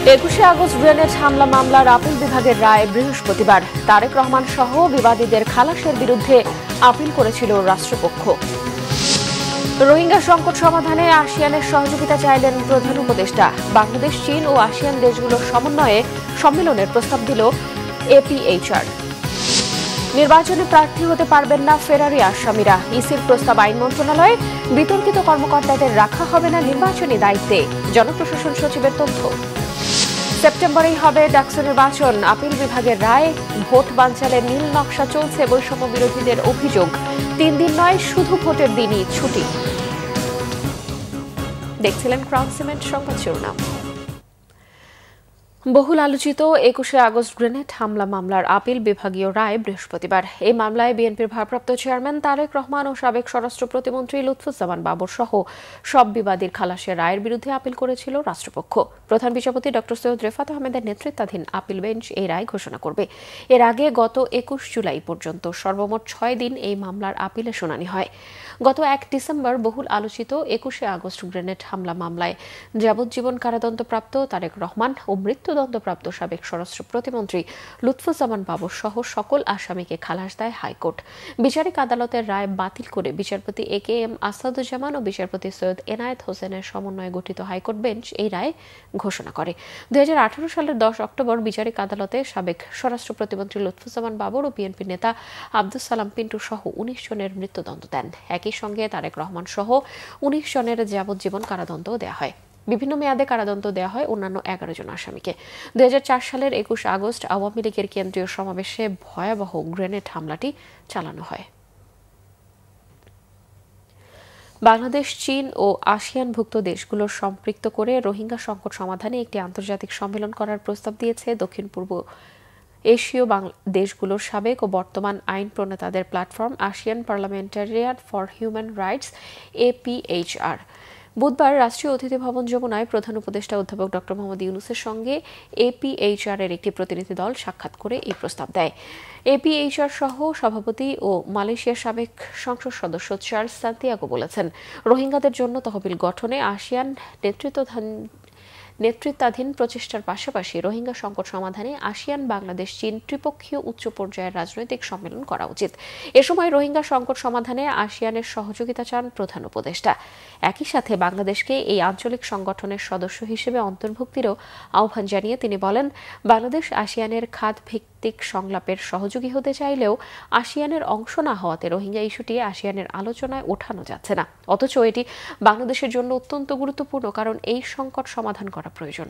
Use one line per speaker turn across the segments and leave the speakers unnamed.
21 August grenade হামলা মামলার appeal বিভাগের রায় বৃহস্পতিবার। তারেক রহমান সহ বিবাদীদের খালাসের বিরুদ্ধে আপিল করেছিল রাষ্ট্রপক্ষ। রোহিঙ্গা সংকট সমাধানে আসিয়ানের সহযোগিতা চাইলেন প্রধান উপদেষ্টা। বাংলাদেশ, চীন ও আসিয়ান দেশগুলোর সমন্বয়ে সম্মেলনের প্রস্তাব দিল এপিএইচআর। নির্বাচনে প্রার্থী হতে পারবেন না ফেরারি আসামিরা। ইসির প্রস্তাব আইন মন্ত্রণালয়ে। বিতর্কিত কর্মকর্তাদের রাখা হবে না নির্বাচনী দায়িত্বে, জনপ্রশাসন সচিবের তথ্য। সেপ্টেম্বরেই হবে ডাকসু নির্বাচন। আপিল বিভাগের রায়। ভোট বানচালের নীল নকশা চলছে, বৈষম্য বিরোধীদের অভিযোগ। 3 দিন নয়, শুধু ভোটের দিনই ছুটি। দেখছিলেন ক্রাউন সিমেন্ট সংবাদ শিরোনাম। বহুল আলোচিত 21 আগস্ট গ্রেনেড হামলা মামলার আপিল বিভাগীয় রায় বৃহস্পতিবার। এই মামলায় বিএনপির ভারপ্রাপ্ত চেয়ারম্যান তারেক রহমান ও সাবেক স্বরাষ্ট্র প্রতিমন্ত্রী লুৎফুজ্জামান বাবর সহ সব বিবাদীর খালাসের রায়ের বিরুদ্ধে আপিল করেছিল রাষ্ট্রপক্ষ। প্রধান বিচারপতি ড. সৈয়দ রেফাত আহমেদের নেতৃত্বাধীন আপিল বেঞ্চ এই রায় ঘোষণা করবে। এর আগে গত 21 জুলাই পর্যন্ত সর্বমোট 6 দিন এই মামলার আপিলে শুনানি হয়। গত 1 ডিসেম্বর বহুল আলোচিত 21 আগস্ট গ্রেনেড হামলা মামলায় যাবজ্জীবন কারাদণ্ডপ্রাপ্ত তারেক রহমান ও মৃত্যুদণ্ডপ্রাপ্ত সাবেক স্বরাষ্ট্র প্রতিমন্ত্রী লুৎফুজ্জামান বাবর সহ সকল আসামিকে খালাস দেয় হাইকোর্ট। বিচারিক আদালতের রায় বাতিল করে বিচারপতি এ.কে.এম. আসাদুজ্জামান ও বিচারপতি সৈয়দ এনায়েত হোসেনের সমন্বয়ে গঠিত হাইকোর্ট বেঞ্চ এই রায় ঘোষণা করে। 2018 সালের 10 অক্টোবর বিচারিক আদালতে সাবেক স্বরাষ্ট্র প্রতিমন্ত্রী লুৎফুজ্জামান বাবর ও বিএনপি নেতা আব্দুস সালাম পিন্টু সহ 19 জনের মৃত্যুদণ্ড দেন। একই সঙ্গে তারেক রহমান সহ 19 জনের যাবজ্জীবন কারাদণ্ড দেওয়া হয়। বিভিন্ন মেয়াদে কারাদণ্ড দেওয়া হয় অন্যান্য 11 জন আসামিকে। 2004 সালের 21 আগস্ট আওয়ামী লীগের কেন্দ্রীয় সমাবেশে ভয়াবহ গ্রেনেড হামলাটি চালানো হয়। বাংলাদেশ, চীন ও আসিয়ানভুক্ত দেশগুলোর সম্পৃক্ত করে রোহিঙ্গা সংকট সমাধানে একটি আন্তর্জাতিক সম্মেলন করার প্রস্তাব দিয়েছে দক্ষিণ পূর্ব এশীয় দেশগুলোর সাবেক ও বর্তমান আইন প্রণেতাদের platform ASEAN parliamentarians for human rights APHR. বুধবার রাষ্ট্রীয় অতিথি ভবন যমুনায় প্রধান উপদেষ্টা অধ্যাপক ড. মোহাম্মদ ইউনূসের সঙ্গে এপিএইচআর এর একটি প্রতিনিধি দল সাক্ষাৎ করে এই প্রস্তাব দেয়। এপিএইচআর সহ সভাপতি ও মালয়েশিয়ার সাবেক সংসদ সদস্য চার্লস সান্তিয়াগো বলেছেন, রোহিঙ্গাদের জন্য তহবিল গঠনে আসিয়ান নেতৃত্বাধীন প্রচেষ্টার পাশাপাশি রোহিঙ্গা সংকট সমাধানে আসিয়ান, বাংলাদেশ, চীন ত্রিপক্ষীয় উচ্চ পর্যায়ের রাজনৈতিক সম্মেলন করা উচিত। এ সময় রোহিঙ্গা সংকট সমাধানে আসিয়ানের সহযোগিতা চান প্রধান উপদেষ্টা। একই সাথে বাংলাদেশকে এই আঞ্চলিক সংগঠনের সদস্য হিসেবে অন্তর্ভুক্তিরও আহ্বান জানিয়ে তিনি বলেন, বাংলাদেশ আসিয়ানের খাত ভিত্তিক সংলাপের সহযোগী হতে চাইলেও আসিয়ানের অংশ না হওয়াতে রোহিঙ্গা ইস্যুটি আসিয়ানের আলোচনায় ওঠানো যাচ্ছে না। অথচ এটি বাংলাদেশের জন্য অত্যন্ত গুরুত্বপূর্ণ, কারণ এই সংকট সমাধান করা প্রয়োজন।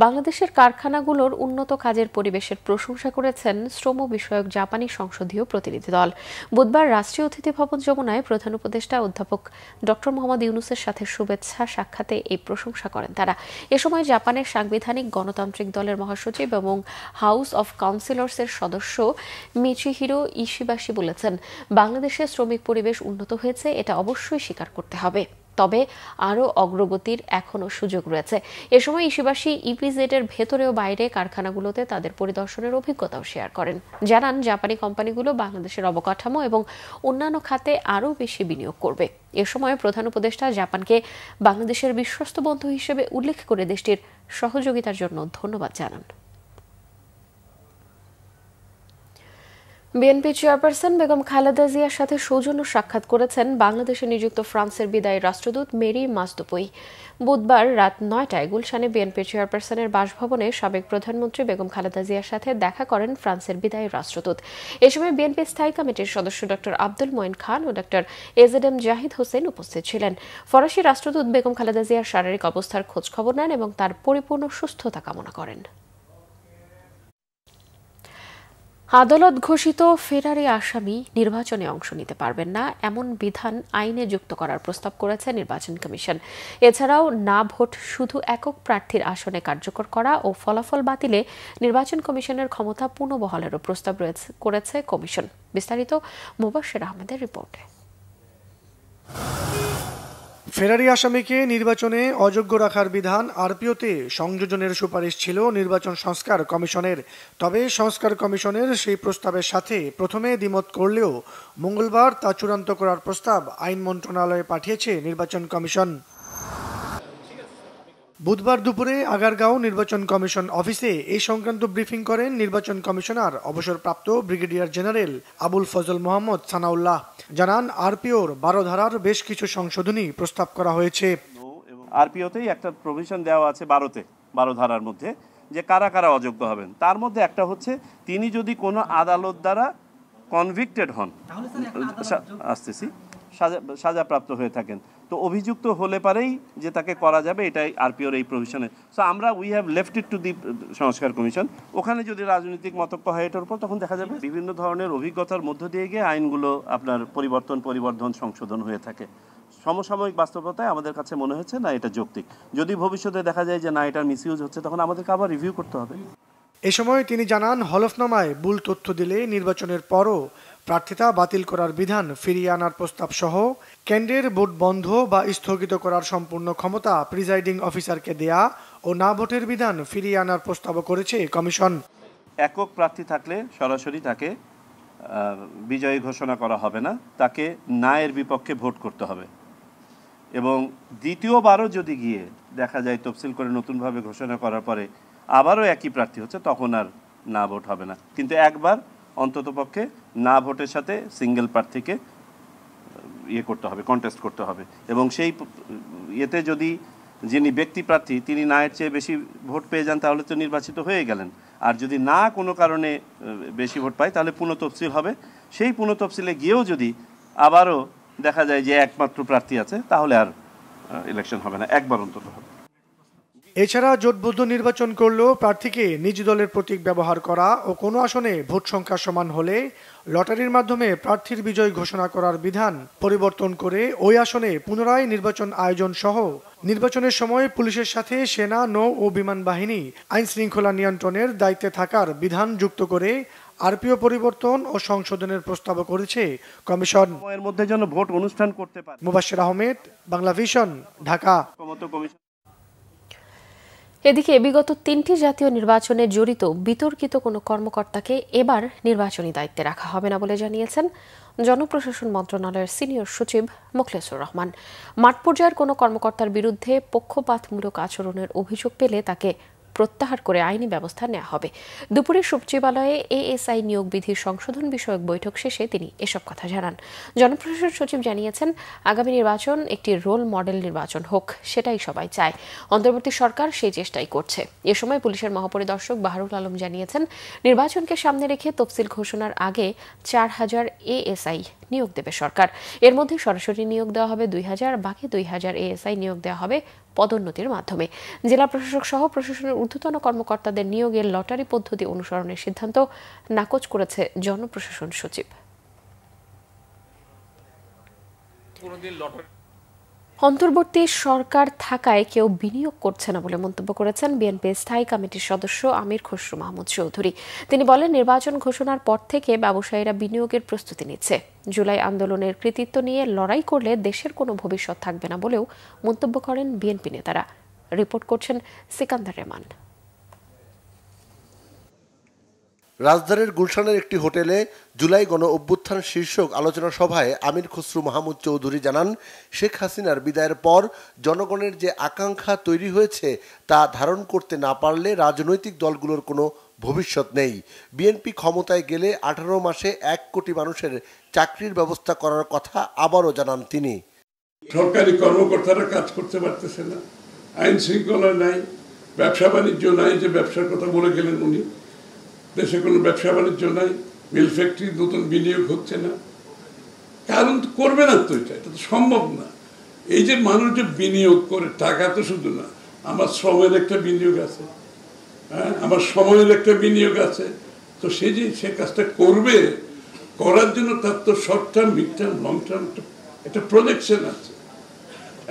বাংলাদেশের কারখানাগুলোর উন্নত কাজের পরিবেশের প্রশংসা করেছেন শ্রম বিষয়ক জাপানি সংসদীয় প্রতিনিধি দল। বুধবার রাষ্ট্রীয় অতিথি ভবন যমুনায় প্রধান উপদেষ্টা অধ্যাপক ড. মোহাম্মদ ইউনূসের সাথে শুভেচ্ছা সাক্ষাতে এই প্রশংসা করেন তারা। এ সময় জাপানের সাংবিধানিক গণতান্ত্রিক দলের মহাসচিব এবং হাউস অব কাউন্সিলর্সের সদস্য মিচিহিরো ইশিবাশি বলেছেন, বাংলাদেশের শ্রমিক পরিবেশ উন্নত হয়েছে, এটা অবশ্যই স্বীকার করতে হবে, তবে আরও অগ্রগতির এখনও সুযোগ রয়েছে। এ সময় ইশিবাশি ইপিজেড-এর ভেতরে ও বাইরে কারখানাগুলোতে তাদের পরিদর্শনের অভিজ্ঞতাও শেয়ার করেন। জানান, জাপানি কোম্পানিগুলো বাংলাদেশের অবকাঠামো এবং অন্যান্য খাতে আরও বেশি বিনিয়োগ করবে। এ সময় প্রধান উপদেষ্টা জাপানকে বাংলাদেশের বিশ্বস্ত বন্ধু হিসেবে উল্লেখ করে দেশটির সহযোগিতার জন্য ধন্যবাদ জানান। বিএনপি চেয়ারপারসন বেগম খালেদা জিয়ার সাথে সৌজন্য সাক্ষাৎ করেছেন বাংলাদেশে নিযুক্ত ফ্রান্সের বিদায়ী রাষ্ট্রদূত মেরি মাসদুপুই। বুধবার রাত 9টায় গুলশানে বিএনপি চেয়ারপারসনের বাসভবনে সাবেক প্রধানমন্ত্রী বেগম খালেদা জিয়ার সাথে দেখা করেন ফ্রান্সের বিদায়ী রাষ্ট্রদূত। এ সময় বিএনপি স্থায়ী কমিটির সদস্য ড. আব্দুল মঈন খান ও ড. এজেডএম জাহিদ হোসেন উপস্থিত ছিলেন। ফরাসি রাষ্ট্রদূত বেগম খালেদা জিয়ার শারীরিক অবস্থার খোঁজখবর নেন এবং তার পরিপূর্ণ সুস্থতা কামনা করেন। আদালত ঘোষিত ফেরারি আসামি নির্বাচনে অংশ নিতে পারবেন না এমন বিধান আইনে যুক্ত করার প্রস্তাব করেছে নির্বাচন কমিশন। এছাড়াও না ভোট শুধু একক প্রার্থীর আসনে কার্যকর করা ও ফলাফল বাতিলে নির্বাচন কমিশনের ক্ষমতা পুনর্বহালেরও প্রস্তাব করেছে কমিশন। বিস্তারিত মুবাশশির আহমেদের রিপোর্টে।
ফেরারি আসামিকে নির্বাচনে অযোগ্য রাখার বিধান আরপিওতে সংযোজনের সুপারিশ ছিল নির্বাচন সংস্কার কমিশনের। তবে সংস্কার কমিশনের সেই প্রস্তাবের সাথে প্রথমে দ্বিমত করলেও মঙ্গলবার তা চূড়ান্ত করার প্রস্তাব আইন মন্ত্রণালয়ে পাঠিয়েছে নির্বাচন কমিশন। বুধবার দুপুরে আগারগাঁও নির্বাচন কমিশন অফিসে এই সংক্রান্ত ব্রিফিং করেন নির্বাচন কমিশনার অবসরপ্রাপ্ত ব্রিগেডিয়ার জেনারেল আবুল ফজল মোহাম্মদ সানাউল্লাহ। জানান, আরপিওর 12 ধারার বেশ কিছু সংশোধনী প্রস্তাব করা হয়েছে।
আরপিওতেই একটা প্রভিশন দেওয়া আছে 12 ধারার মধ্যে যে কারা কারা অযোগ্য হবেন। তার মধ্যে একটা হচ্ছে, তিনি যদি কোনো আদালত দ্বারা কনভিক্টেড হন, সাজাপ্রাপ্ত হয়ে থাকেন, তো অভিযুক্ত হলে পারেই যে তাকে করা যাবে, এটাই আরপিওর এই প্রভিশনে। সো আমরা we have left it to the সংস্কার কমিশন। ওখানে যদি রাজনৈতিক মতক্য হয় এটার উপর, তখন দেখা যাবে। বিভিন্ন ধরনের অভিজ্ঞতার মধ্য দিয়ে গিয়ে আইনগুলো আপনার পরিবর্ধন সংশোধন হয়ে থাকে। সমসাময়িক বাস্তবতায় আমাদের কাছে মনে হচ্ছে না এটা যৌক্তিক। যদি ভবিষ্যতে দেখা যায় যে না, এটার মিসইউজ হচ্ছে, তখন আমাদেরকে আবার রিভিউ করতে হবে।
এ সময় তিনি জানান, হলফনামায় ভুল তথ্য দিলে নির্বাচনের পরও প্রার্থিতা বাতিল করার বিধান ফিরিয়ে আনার প্রস্তাব সহ কেন্দ্রের ভোট বন্ধ বা স্থগিত করার সম্পূর্ণ ক্ষমতা প্রিজাইডিং অফিসারকে দেয়া ও না ভোটের বিধান ফিরিয়ে আনার প্রস্তাবও করেছে কমিশন।
একক প্রার্থী থাকলে সরাসরি তাকে বিজয়ী ঘোষণা করা হবে না, তাকে না এর বিপক্ষে ভোট করতে হবে। এবং দ্বিতীয়বারও যদি গিয়ে দেখা যায় তফসিল করে নতুনভাবে ঘোষণা করার পরে আবারও একই প্রার্থী হচ্ছে, তখন আর না ভোট হবে না। কিন্তু একবার অন্ততপক্ষে না ভোটের সাথে সিঙ্গেল প্রার্থীকে করতে হবে, কন্টেস্ট করতে হবে। এবং সেই ইয়েতে যদি যিনি ব্যক্তি প্রার্থী তিনি না এর চেয়ে বেশি ভোট পেয়ে যান, তাহলে তো নির্বাচিত হয়ে গেলেন। আর যদি না কোনো কারণে বেশি ভোট পায়, তাহলে পুনঃতফসিল হবে। সেই পুনঃতফসিলে গিয়েও যদি আবারও দেখা যায় যে একমাত্র প্রার্থী আছে, তাহলে আর ইলেকশন হবে না, একবার অন্তত হবে।
এছাড়া জোটবদ্ধ নির্বাচন করলেও প্রার্থীকে নিজ দলের প্রতীক ব্যবহার করা ও কোনো আসনে ভোট সংখ্যা সমান হলে লটারির মাধ্যমে প্রার্থীর বিজয় ঘোষণা করার বিধান পরিবর্তন করে ওই আসনে পুনরায় নির্বাচন আয়োজন সহ নির্বাচনের সময় পুলিশের সাথে সেনা, নৌ ও বিমান বাহিনী আইন শৃঙ্খলা নিয়ন্ত্রণের দায়িত্বে থাকার বিধান যুক্ত করে আরপিও পরিবর্তন ও সংশোধনের প্রস্তাব করেছে কমিশন।
এর মধ্যে যেন ভোট অনুষ্ঠান করতে পারে।
মুবাশশির আহমেদ, বাংলা ভিশন, ঢাকা।
এদিকে বিগত 3টি জাতীয় নির্বাচনে জড়িত বিতর্কিত কোনো কর্মকর্তাকে এবার নির্বাচনী দায়িত্বে রাখা হবে না বলে জানিয়েছেন জনপ্রশাসন মন্ত্রণালয়ের সিনিয়র সচিব মোখলেসুর রহমান। মাঠ পর্যায়ের কোনো কর্মকর্তার বিরুদ্ধে পক্ষপাতমূলক আচরণের অভিযোগ পেলে তাকে প্রত্যাহার করে আইনি ব্যবস্থা নেওয়া হবে। দুপুরে সচিবালয়ে এএসআই নিয়োগ বিধির সংশোধন বিষয়ক বৈঠক শেষে তিনি এসব কথা জানান। জনপ্রশাসন সচিব জানিয়েছেন, আগামী নির্বাচন একটি রোল মডেল নির্বাচন হোক, সেটাই সবাই চায়। অন্তর্বর্তী সরকার সেই চেষ্টাই করছে। এ সময় পুলিশের মহাপরিদর্শক বাহারুল আলম জানিয়েছেন, নির্বাচনকে সামনে রেখে তফসিল ঘোষণার আগে 4000 এএসআই নিয়োগ দেবে সরকার। এর মধ্যে সরাসরি নিয়োগ দেওয়া হবে 2000, বাকি 2000 এএসআই নিয়োগ দেওয়া হবে পদোন্নতির মাধ্যমে। জেলা প্রশাসক সহ প্রশাসনের ঊর্ধ্বতন কর্মকর্তাদের নিয়োগের লটারি পদ্ধতি অনুসরণের সিদ্ধান্ত নাকচ করেছে জনপ্রশাসন সচিব। অন্তর্বর্তী সরকার থাকায় কেউ বিনিয়োগ করছে না বলে মন্তব্য করেছেন বিএনপি স্থায়ী কমিটির সদস্য আমির খসরু মাহমুদ চৌধুরী। তিনি বলেন, নির্বাচন ঘোষণার পর থেকে ব্যবসায়ীরা বিনিয়োগের প্রস্তুতি নিচ্ছে। জুলাই আন্দোলনের কৃতিত্ব নিয়ে লড়াই করলে দেশের কোনো ভবিষ্যৎ থাকবে না বলেও মন্তব্য করেন বিএনপি নেতারা। রিপোর্ট করছেন সিকান্দার রহমান।
রাজধানীর গুলশানের একটি হোটেলে জুলাই গণ অভ্যুত্থান শীর্ষক আলোচনা সভায় আমির খসরু মাহমুদ চৌধুরী জানান, শেখ হাসিনার বিদায়ের পর জনগণের যে আকাঙ্ক্ষা তৈরি হয়েছে তা ধারণ করতে না পারলে রাজনৈতিক দলগুলোর কোনো ভবিষ্যৎ নেই। বিএনপি ক্ষমতায় গেলে 18 মাসে 1 কোটি মানুষের চাকরির ব্যবস্থা করার কথা আবারও জানান তিনি।
সরকারি কর্মকর্তারা কাজ করতে পারতেছে না, আইন শৃঙ্খলা নাই, ব্যবসা বাণিজ্য নাই, যে ব্যবসার কথা বলে গেলেন উনি, দেশে কোনো ব্যবসা বাণিজ্য নাই, মিল ফ্যাক্টরি নতুন বিনিয়োগ হচ্ছে না। কারণ করবে না তো, এটা তো সম্ভব না। এই যে মানুষ যে বিনিয়োগ করে, টাকা তো শুধু না, আমার শ্রমের একটা বিনিয়োগ আছে, হ্যাঁ, আমার সময়ের একটা বিনিয়োগ আছে। তো সে যে সে কাজটা করবে, করার জন্য তার তো short term, mid term, long term একটা প্রজেকশন আছে।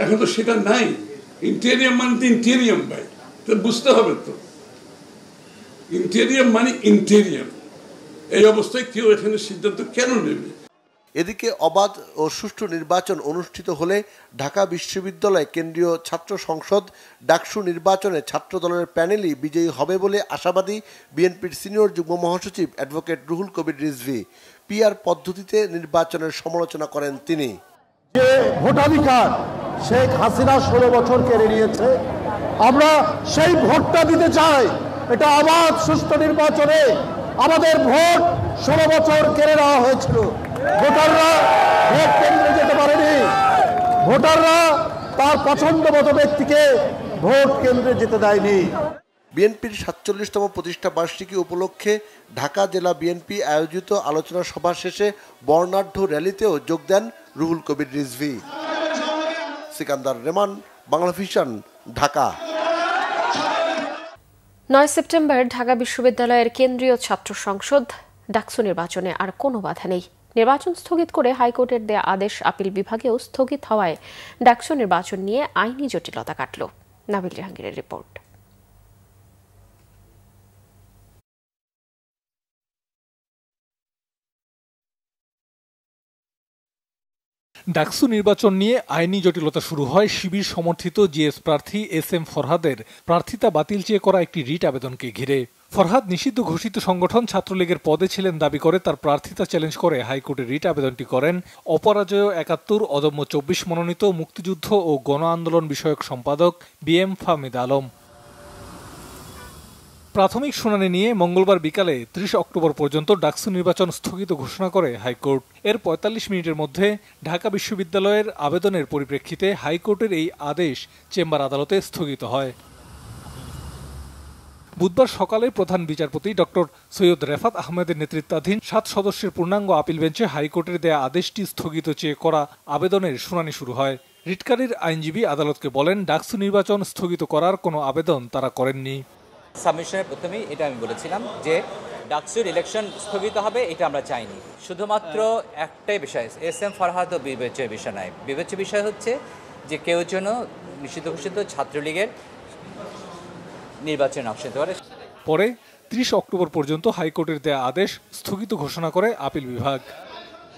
এখন তো সেটা নাই। ইন্টেরিয়াম মানে তো ইন্টেরিয়াম ভাই, তো বুঝতে হবে তো, ইন্টেরিয়াম মানে ইন্টেরিয়াম। এই অবস্থায় কেউ এখানে সিদ্ধান্ত কেন নেবে?
এদিকে অবাধ ও সুষ্ঠু নির্বাচন অনুষ্ঠিত হলে ঢাকা বিশ্ববিদ্যালয় কেন্দ্রীয় ছাত্র সংসদ ডাকসু নির্বাচনে ছাত্র দলের প্যানেলই বিজয়ী হবে বলে আশাবাদী বিএনপির সিনিয়র যুগ্ম মহাসচিব অ্যাডভোকেট রুহুল কবির রিজভী। পিআর পদ্ধতিতে নির্বাচনের সমালোচনা করেন তিনি।
যে ভোটাধিকার শেখ হাসিনা 16 বছর কেড়ে নিয়েছে, আমরা সেই ভোটটা দিতে চাই। এটা অবাধ সুষ্ঠু নির্বাচনে আমাদের ভোট 16 বছর কেড়ে নেওয়া হয়েছিল। ভোটাররা ভোট কেন্দ্রে যেতে পারেনি, ভোটাররা তার পছন্দ মতো ব্যক্তিকে ভোট কেন্দ্রে যেতে দেয়নি।
বিএনপির ৪৭তম প্রতিষ্ঠা বার্ষিকী উপলক্ষে ঢাকা জেলা বিএনপি আয়োজিত আলোচনা সভা শেষে বর্ণাঢ্য র্যালিতেও যোগ দেন রুহুল কবির রিজভী। সিকান্দার রেমান, বাংলা ভিশন, ঢাকা।
৯ সেপ্টেম্বর ঢাকা বিশ্ববিদ্যালয়ের কেন্দ্রীয় ছাত্র সংসদ ডাকসু নির্বাচনে আর কোনো বাধা নেই। নির্বাচন স্থগিত করে হাইকোর্টের দেয়া আদেশ আপিল বিভাগেও স্থগিত হওয়ায় ডাকসু নির্বাচন নিয়ে আইনি জটিলতা কাটল। নাবিল জাহাঙ্গীরের রিপোর্ট।
ডাকসু নির্বাচন নিয়ে আইনি জটিলতা শুরু হয় শিবির সমর্থিত জিএস প্রার্থী SM ফরহাদের প্রার্থিতা বাতিল চেয়ে করা একটি রিট আবেদনকে ঘিরে। ফরহাদ নিষিদ্ধ ঘোষিত সংগঠন ছাত্রলীগের পদে ছিলেন দাবি করে তার প্রার্থিতা চ্যালেঞ্জ করে হাইকোর্টে রিট আবেদনটি করেন অপরাজয় ৭১, অদম্য ২৪ মনোনীত মুক্তিযুদ্ধ ও গণ আন্দোলন বিষয়ক সম্পাদক BM ফাহমিদ আলম। প্রাথমিক শুনানি নিয়ে মঙ্গলবার বিকালে ৩০ অক্টোবর পর্যন্ত ডাকসু নির্বাচন স্থগিত ঘোষণা করে হাইকোর্ট। এর ৪৫ মিনিটের মধ্যে ঢাকা বিশ্ববিদ্যালয়ের আবেদনের পরিপ্রেক্ষিতে হাইকোর্টের এই আদেশ চেম্বার আদালতে স্থগিত হয়। বুধবার সকালে প্রধান বিচারপতি ডক্টর সৈয়দ রেফাত আহমেদের নেতৃত্বাধীন ৭ সদস্যের পূর্ণাঙ্গ আপিল বেঞ্চে হাইকোর্টের দেয়া আদেশটি স্থগিত চেয়ে করা আবেদনের শুনানি শুরু হয়। রিটকারীর আইনজীবী আদালতকে বলেন, ডাকসু নির্বাচন স্থগিত করার কোনো আবেদন তারা করেননি।
সাবমিশনের প্রথমেই এটা আমি বলেছিলাম যে ডাকসুর ইলেকশন স্থগিত হবে, এটা আমরা চাইনি। শুধুমাত্র একটাই বিষয়, SM ফরহাদ বিবেচ্য বিষয় নয়। বিবেচ্য বিষয় হচ্ছে যে কেউ যেন নিষিদ্ধ ঘোষিত ছাত্রলীগের নির্বাচনে অংশ নিতে পারে।
পরে ৩০ অক্টোবর পর্যন্ত হাইকোর্টের দেয়া আদেশ স্থগিত ঘোষণা করে আপিল বিভাগ।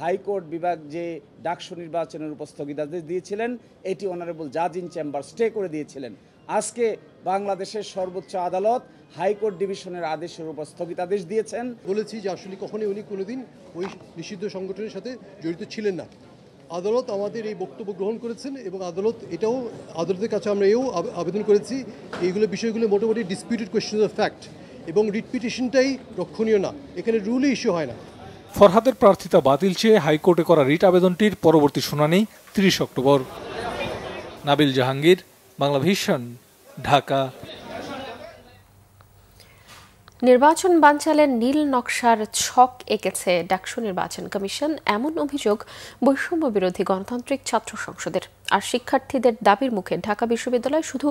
হাইকোর্ট বিভাগ যে ডাকসু নির্বাচনের উপর স্থগিতাদেশ দিয়েছিলেন, এটি অনারেবল জাজ ইন চেম্বার স্টে করে দিয়েছিলেন। আজকে বাংলাদেশের সর্বোচ্চ আদালত হাইকোর্ট ডিভিশনের আদেশের উপর স্থগিতাদেশ দিয়েছেন।
বলেছি যে আসলে কখনোই উনি কোনোদিন ওই নিষিদ্ধ সংগঠনের সাথে জড়িত ছিলেন না। আদালত আমাদের এই বক্তব্য গ্রহণ করেছেন এবং আদালতের কাছে আমরা আবেদন করেছি এইগুলো বিষয়গুলো মোটামুটি ডিসপিউটেড কোয়েশ্চেন অফ ফ্যাক্ট এবং রিট পিটিশনটাই রক্ষণীয় না, এখানে রুলই ইস্যু হয় না।
ফরহাদের প্রার্থিতা বাতিল চেয়ে হাইকোর্টে করা রিট আবেদনটির পরবর্তী শুনানি ৩০ অক্টোবর। নাবিল জাহাঙ্গীর, বাংলা ভিশন, ঢাকা।
নির্বাচন বানচালের নীল নকশার ছক এঁকেছে ডাকসু নির্বাচন কমিশন, এমন অভিযোগ বৈষম্য বিরোধী গণতান্ত্রিক ছাত্র সংসদের। আর শিক্ষার্থীদের দাবির মুখে ঢাকা বিশ্ববিদ্যালয় শুধু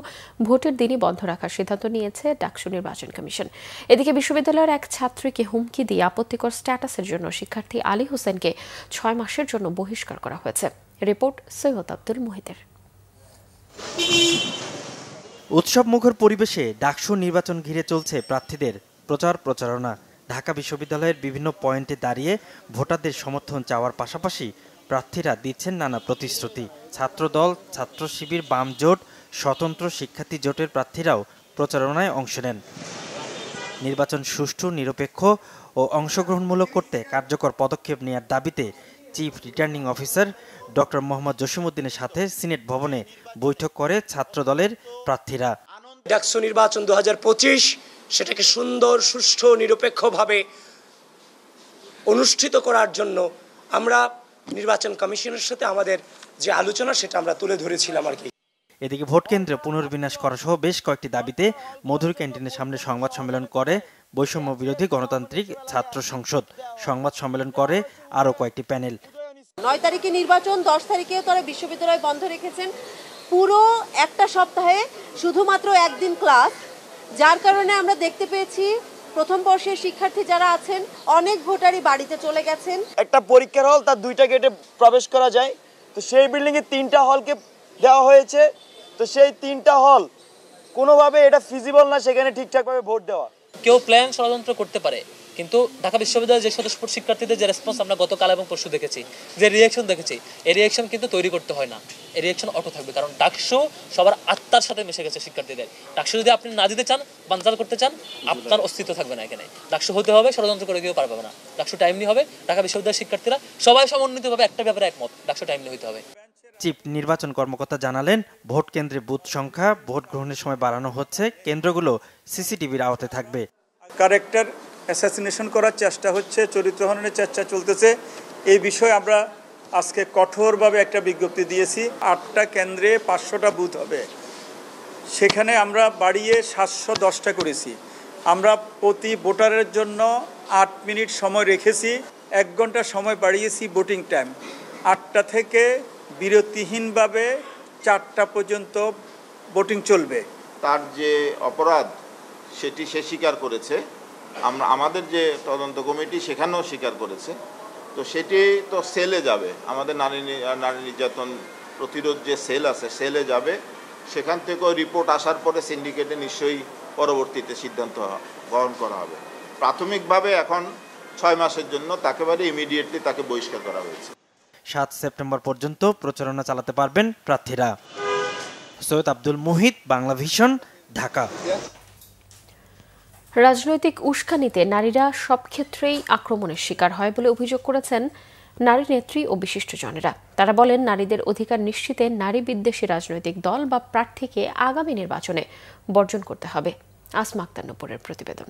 ভোটের দিনই বন্ধ রাখার সিদ্ধান্ত নিয়েছে ডাকসু নির্বাচন কমিশন। এদিকে বিশ্ববিদ্যালয়ের এক ছাত্রীকে হুমকি দিয়ে আপত্তিকর স্ট্যাটাসের জন্য শিক্ষার্থী আলী হোসেনকে ৬ মাসের জন্য বহিষ্কার করা হয়েছে। রিপোর্ট সৈয়দ আব্দুল মুহিতের।
উৎসব মুখর পরিবেশে ডাকসু নির্বাচন ঘিরে চলছে প্রার্থীদের প্রচারণা। ঢাকা বিশ্ববিদ্যালয়ের বিভিন্ন পয়েন্টে দাঁড়িয়ে ভোটারদের সমর্থন চাওয়ার পাশাপাশি প্রার্থীরা দিচ্ছেন নানা প্রতিশ্রুতি। ছাত্রদল, ছাত্র শিবির, বাম জোট, স্বতন্ত্র শিক্ষার্থী জোটের প্রার্থীরাও প্রচারণায় অংশ নেন। নির্বাচন সুষ্ঠু, নিরপেক্ষ ও অংশগ্রহণমূলক করতে কার্যকর পদক্ষেপ নেওয়ার দাবিতে chief returning officer doctor Mohammad জসিমউদ্দিনের সাথে সিনেট ভবনে বৈঠক করে ছাত্র দলের প্রার্থীরা।
ডাকসু নির্বাচন 2025 সেটাকে সুন্দর, সুষ্ঠু, নিরপেক্ষভাবে অনুষ্ঠিত করার জন্য আমরা নির্বাচন কমিশনের সাথে আমাদের যে আলোচনা সেটা আমরা তুলে ধরেছিলাম আর কি।
এদিকে ভোট কেন্দ্র পুনর্বিন্যাস করা সহ বেশ কয়েকটি দাবিতে মধুর ক্যান্টিনের সামনে সংবাদ সম্মেলন করে বৈষম্য বিরোধী গণতান্ত্রিক ছাত্র সংসদ। সংবাদ সম্মেলন করে আরো কয়েকটি প্যানেল।
9 তারিখে নির্বাচন, 10 তারিখেও তারা বিশ্ববিদ্যালয় বন্ধ রেখেছেন। পুরো একটা সপ্তাহে শুধুমাত্র একদিন ক্লাস, যার কারণে আমরা দেখতে পেয়েছি প্রথম বর্ষের শিক্ষার্থী যারা আছেন অনেক ভোটারই বাড়িতে চলে গেছেন।
একটা পরীক্ষার হল, তার 2টা গেটে প্রবেশ করা যায়, তো সেই বিল্ডিং এ 3টা হলকে দেওয়া হয়েছে। তো সেই 3টা হল কোনোভাবে এটা ফিজিবল না সেখানে ঠিকঠাকভাবে ভোট দেওয়া।
কেউ প্ল্যান ষড়যন্ত্র করতে পারে, কিন্তু ঢাকা বিশ্ববিদ্যালয়ের যে স্বতঃস্ফূর্ত শিক্ষার্থীদের যে রেসপন্স আমরা গতকাল এবং পরশু দেখেছি, যে রিয়াকশন দেখেছি, এই রিয়াকশন কিন্তু তৈরি করতে হয় না, এই রিয়াকশন অটো থাকবে। কারণ ডাকসু সবার আত্মার সাথে মিশে গেছে শিক্ষার্থীদের। ডাকসু যদি আপনি না দিতে চান, বানচাল করতে চান, আপনার অস্তিত্ব থাকবে না এখানে। ডাকসু হতে হবে, ষড়যন্ত্র করে কেউ পারবে না। ডাকসু টাইমলি হবে। ঢাকা বিশ্ববিদ্যালয়ের শিক্ষার্থীরা সবাই সমন্বিতভাবে একটা ব্যাপারে একমত, ডাকসু টাইমলি হতে হবে।
চিফ নির্বাচন কর্মকর্তা জানালেন, ভোট কেন্দ্রে বুথ সংখ্যা ভোট গ্রহণের সময় বাড়ানো হচ্ছে, কেন্দ্রগুলো সিসিটিভির আওতায় থাকবে।
ক্যারেক্টার অ্যাসাসিনেশন করার চেষ্টা হচ্ছে, চরিত্রহননের চেষ্টা চলতেছে। এই বিষয়ে আমরা আজকে কঠোরভাবে একটা বিজ্ঞপ্তি দিয়েছি। 8টা কেন্দ্রে 500টা বুথ হবে, সেখানে আমরা বাড়িয়ে 710টা করেছি। আমরা প্রতি ভোটারের জন্য 8 মিনিট সময় রেখেছি, 1 ঘন্টা সময় বাড়িয়েছি ভোটিং টাইম। 8টা থেকে বিরতিহীনভাবে 4টা পর্যন্ত ভোটিং চলবে।
তার যে অপরাধ সেটি সে স্বীকার করেছে, আমাদের যে তদন্ত কমিটি সেখানেও স্বীকার করেছে। তো সেটি তো সেলে যাবে, আমাদের নারী নির্যাতন প্রতিরোধ যে সেল আছে সেলে যাবে। সেখান থেকেও রিপোর্ট আসার পরে সিন্ডিকেটে নিশ্চয়ই পরবর্তীতে সিদ্ধান্ত গ্রহণ করা হবে। প্রাথমিকভাবে এখন 6 মাসের জন্য তাকেবারে ইমিডিয়েটলি তাকে বহিষ্কার করা হয়েছে।
7 সেপ্টেম্বর পর্যন্ত প্রচারণা চালাতে পারবেন প্রার্থীরা। সৈয়দ আব্দুল মুহিত, বাংলা ভিশন, ঢাকা।
রাজনৈতিক উস্কানিতে নারীরা সব ক্ষেত্রেই আক্রমণের শিকার হয় বলে অভিযোগ করেছেন নারী নেত্রী ও বিশিষ্টজনেরা। তারা বলেন, নারীদের অধিকার নিশ্চিতে নারী বিদ্বেষী রাজনৈতিক দল বা প্রার্থীকে আগামী নির্বাচনে বর্জন করতে হবে। আসমা আক্তার নূপুরের প্রতিবেদন।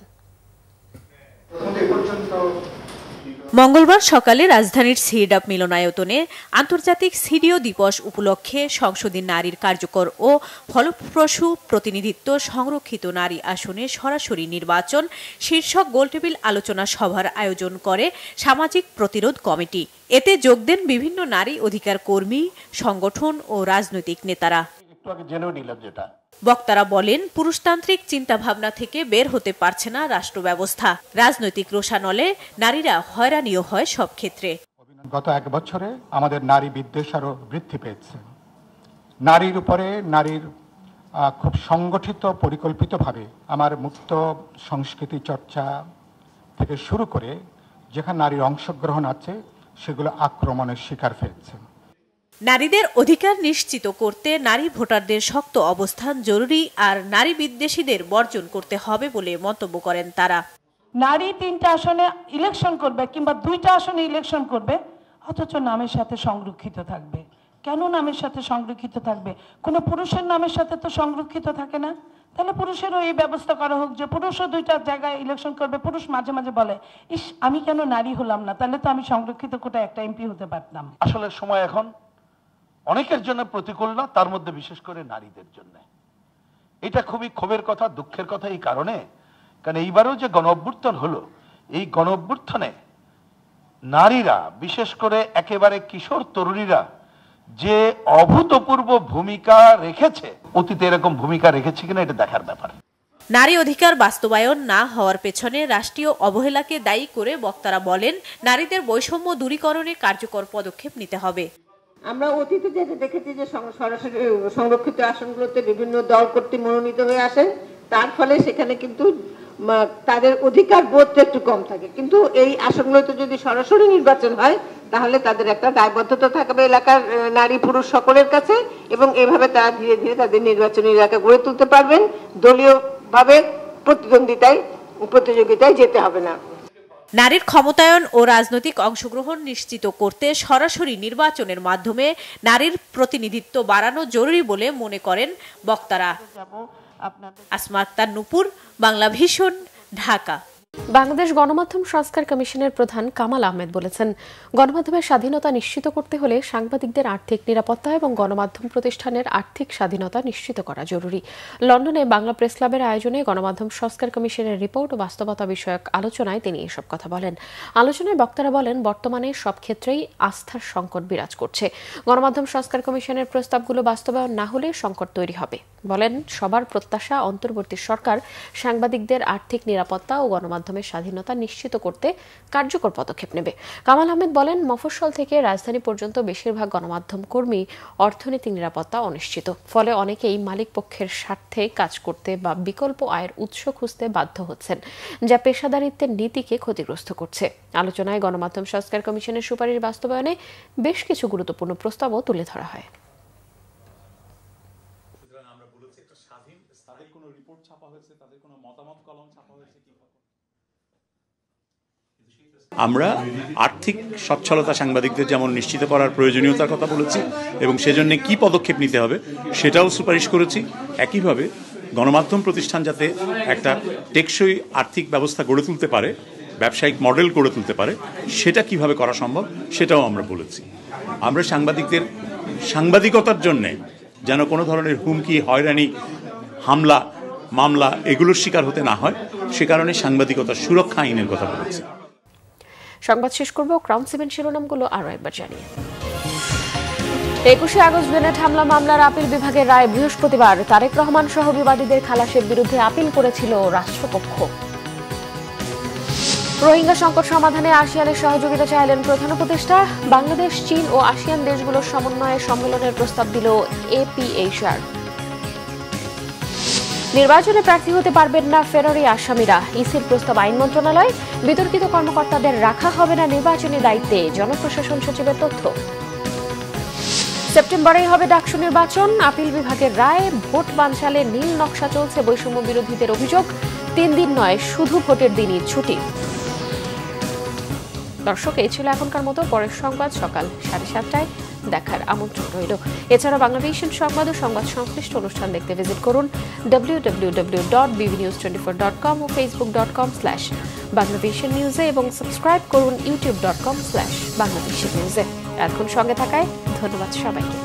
মঙ্গলবার সকালে রাজধানীর সিরডাপ মিলনায়তনে আন্তর্জাতিক সিডিও দিবস উপলক্ষে সংসদে নারীর কার্যকর ও ফলপ্রসূ প্রতিনিধিত্ব সংরক্ষিত নারী আসনে সরাসরি নির্বাচন শীর্ষক গোলটেবিল আলোচনা সভার আয়োজন করে সামাজিক প্রতিরোধ কমিটি। এতে যোগ দেন বিভিন্ন নারী অধিকার কর্মী, সংগঠন ও রাজনৈতিক নেতারা। বক্তারা বলেন, পুরুষতান্ত্রিক চিন্তাভাবনা থেকে বের হতে পারছে না রাষ্ট্র ব্যবস্থা। রাজনৈতিক রোষানলে নারীরা হয়রানিও হয় সব ক্ষেত্রে।
গত 1 বছরে আমাদের নারী বিদ্বেষ আরো বৃদ্ধি পেয়েছে। নারীর উপরে নারীর খুব সংগঠিত পরিকল্পিতভাবে আমার মুক্ত সংস্কৃতি চর্চা থেকে শুরু করে যেখানে নারীর অংশগ্রহণ আছে সেগুলো আক্রমণের শিকার হয়েছে।
নারীদের অধিকার নিশ্চিত করতে নারী ভোটারদের শক্ত অবস্থান জরুরি, আর নারী বিদ্বেষীদের বর্জন করতে হবে বলে মন্তব্য করেন তারা।
নারী 3টা আসনে ইলেকশন করবে কিংবা 2টা আসনে ইলেকশন করবে, অথচ নামের সাথে সংরক্ষিত থাকবে। কেন নামের সাথে সংরক্ষিত থাকবে? কোনো পুরুষের নামের সাথে তো সংরক্ষিত থাকে না। তাহলে পুরুষেরও এই ব্যবস্থা করা হোক যে পুরুষও 2টা জায়গায় ইলেকশন করবে। পুরুষ মাঝে মাঝে বলে, ইস আমি কেন নারী হলাম না, তাহলে তো আমি সংরক্ষিত কোটায় একটা এমপি হতে পারতাম।
আসলে সময় এখন অনেকের জন্য প্রতিকূল না, তার মধ্যে বিশেষ করে নারীদের জন্য এটা খুবই ক্ষোভের কথা, দুঃখের কথা। এই কারণে কারণ এইবারও যে গণঅভ্যুত্থান হলো, এই গণঅভ্যুত্থানে নারীরা বিশেষ করে একেবারে কিশোর তরুণীরা যে অভূতপূর্ব ভূমিকা রেখেছে, অতীতে এরকম ভূমিকা রেখেছে কিনা এটা দেখার ব্যাপার।
নারী অধিকার বাস্তবায়ন না হওয়ার পেছনে রাষ্ট্রীয় অবহেলাকে দায়ী করে বক্তারা বলেন, নারীদের বৈষম্য দূরীকরণে কার্যকর পদক্ষেপ নিতে হবে।
আমরা অতীতে যেটা দেখেছি যে সরাসরি সংরক্ষিত আসনগুলোতে বিভিন্ন দল কর্তৃক মনোনীত হয়ে আসেন, তার ফলে সেখানে কিন্তু তাদের অধিকার বোধটা একটু কম থাকে। কিন্তু এই আসনগুলোতে যদি সরাসরি নির্বাচন হয় তাহলে তাদের একটা দায়বদ্ধতা থাকবে এলাকার নারী পুরুষ সকলের কাছে, এবং এভাবে তারা ধীরে ধীরে তাদের নির্বাচনী এলাকা গড়ে তুলতে পারবেন। দলীয়ভাবে প্রতিযোগিতায় যেতে হবে না।
নারীর ক্ষমতায়ন ও রাজনৈতিক অংশগ্রহণ নিশ্চিত করতে সরাসরি নির্বাচনের মাধ্যমে নারীর প্রতিনিধিত্ব বাড়ানো জরুরি বলে মনে করেন বক্তারা। আসমা আক্তার নূপুর, বাংলা ভিশন, ঢাকা।
বাংলাদেশ গণমাধ্যম সংস্কার কমিশনের প্রধান কামাল আহমেদ বলেছেন, গণমাধ্যমের স্বাধীনতা নিশ্চিত করতে হলে সাংবাদিকদের আর্থিক নিরাপত্তা এবং গণমাধ্যম প্রতিষ্ঠানের আর্থিক স্বাধীনতা নিশ্চিত করা জরুরি। লন্ডনে বাংলা প্রেস ক্লাবের আয়োজনে গণমাধ্যম সংস্কার কমিশনের রিপোর্ট ও বাস্তবতা বিষয়ক আলোচনায় তিনি এসব কথা বলেন। আলোচনায় বক্তারা বলেন, বর্তমানে সব ক্ষেত্রেই আস্থার সংকট বিরাজ করছে। গণমাধ্যম সংস্কার কমিশনের প্রস্তাবগুলো বাস্তবায়ন না হলে সংকট তৈরি হবে। বলেন, সবার প্রত্যাশা অন্তর্বর্তী সরকার সাংবাদিকদের আর্থিক নিরাপত্তা ও গণমাধ্যমের স্বাধীনতা নিশ্চিত করতে কার্যকর পদক্ষেপ নেবে। কামাল আহমেদ বলেন, মফস্বল থেকে রাজধানী পর্যন্ত বেশিরভাগ গণমাধ্যম কর্মী অর্থনৈতিক নিরাপত্তা অনিশ্চিত। ফলে অনেকেই মালিক পক্ষের স্বার্থে কাজ করতে বা বিকল্প আয়ের উৎস খুঁজতে বাধ্য হচ্ছেন, যা পেশাদারিত্বের নীতিকে ক্ষতিগ্রস্ত করছে। আলোচনায় গণমাধ্যম সংস্কার কমিশনের সুপারিশ বাস্তবায়নে বেশ কিছু গুরুত্বপূর্ণ প্রস্তাবও তুলে ধরা হয়।
তাদের কোনো রিপোর্ট ছাপা হয়েছে, তাদের কোনো মতামত কলম ছাপা হয়েছে কিভাবে?
আমরা আর্থিক সচ্ছলতা সাংবাদিকদের যেমন নিশ্চিত করার প্রয়োজনীয়তার কথা বলেছি এবং সেজন্য কি পদক্ষেপ নিতে হবে সেটাও সুপারিশ করেছি। একইভাবে গণমাধ্যম প্রতিষ্ঠান যাতে একটা টেকসই আর্থিক ব্যবস্থা গড়ে তুলতে পারে, ব্যবসায়িক মডেল গড়ে তুলতে পারে, সেটা কিভাবে করা সম্ভব সেটাও আমরা বলেছি। আমরা সাংবাদিকদের সাংবাদিকতার জন্যে যেন কোনো ধরনের হুমকি, হয়রানি, হামলা, মামলা এগুলোর শিকার হতে না হয়, সে কারণে সাংবাদিকতার সুরক্ষা আইনের কথা বলেছি।
সংবাদ শেষ করব ক্রাউন 7 শিরোনামগুলো আরো একবার জানিয়ে। 21 আগস্ট গ্রেনেড হামলা মামলার আপিল বিভাগের রায় বৃহস্পতিবার। তারেক রহমান সহ বিবাদীদের খালাসের বিরুদ্ধে আপিল করেছিল রাষ্ট্রপক্ষ। রোহিঙ্গা সংকট সমাধানে আসিয়ানের সহযোগিতা চাইলেন প্রধান উপদেষ্টা। বাংলাদেশ, চীন ও আসিয়ান দেশগুলোর সমন্বয়ে সম্মেলনের প্রস্তাব দিল APHR। নির্বাচনে প্রার্থী হতে পারবেন না ফেরারি আসামিরা, ইসির প্রস্তাব আইন মন্ত্রণালয়। বিতর্কিত কর্মকর্তাদের রাখা হবে না নির্বাচনী দায়িত্বে, জনপ্রশাসন সচিবের তথ্য। সেপ্টেম্বরেই হবে ডাকসু নির্বাচন, আপিল বিভাগের রায়। ভোট বানচালে নীল নকশা চলছে, বৈষম্য বিরোধীদের অভিযোগ। 3 দিন নয়, শুধু ভোটের দিনই ছুটি। দর্শক, এই ছিল এখনকার মতো। পরের সংবাদ সকাল 7:30টায় দেখার আমন্ত্রণ রইল। এছাড়া বাংলাভিশন সংবাদ ও সংবাদ সংশ্লিষ্ট অনুষ্ঠান দেখতে ভিজিট করুন www.bbnews24.com ও facebook.com/banglavishnnews এবং সাবস্ক্রাইব করুন youtube.com/banglavishnnews। এখন সঙ্গে থাকায় ধন্যবাদ সবাইকে।